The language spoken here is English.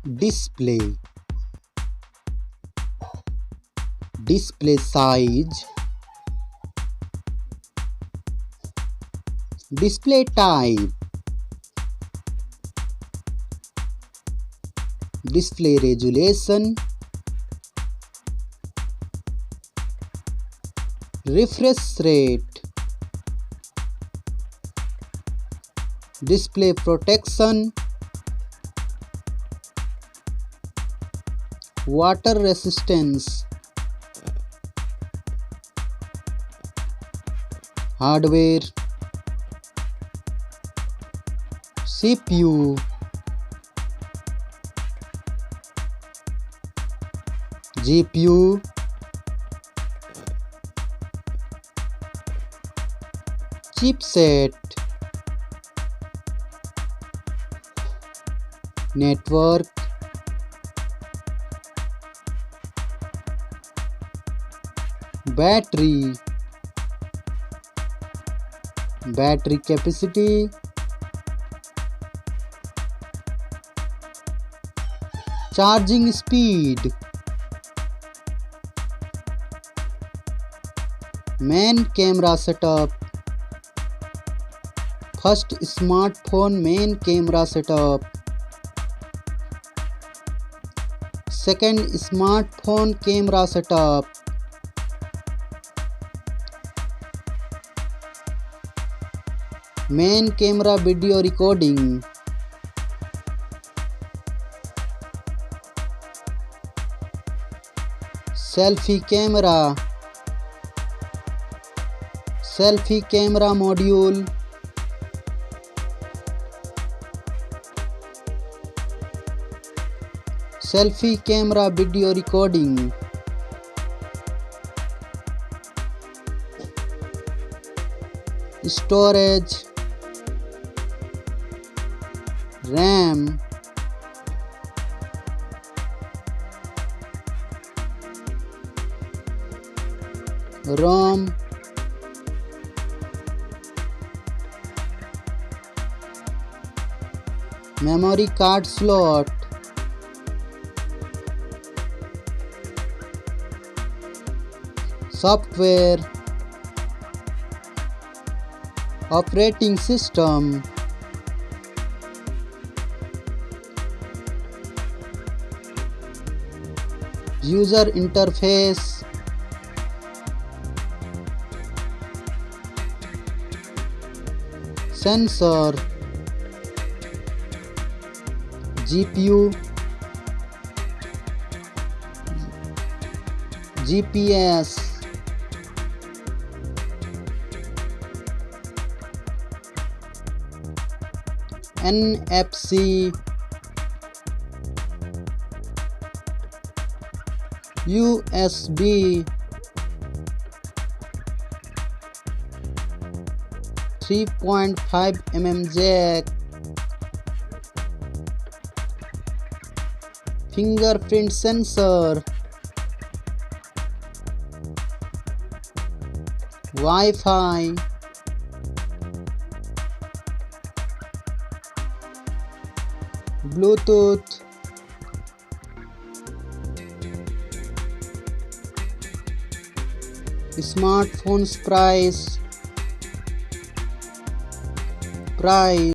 display, display size, display type, display resolution, refresh rate, display protection, water resistance, hardware, CPU, GPU, chipset, network, battery, battery capacity, charging speed, main camera setup, first smartphone main camera setup, second smartphone camera setup, main camera video recording, selfie camera, selfie camera module, selfie camera video recording, storage, RAM, ROM, memory card slot, software, operating system, user interface, sensor, GPU, GPS, NFC, USB, 3.5 mm jack, fingerprint sensor, Wi-Fi, Bluetooth, smartphones price,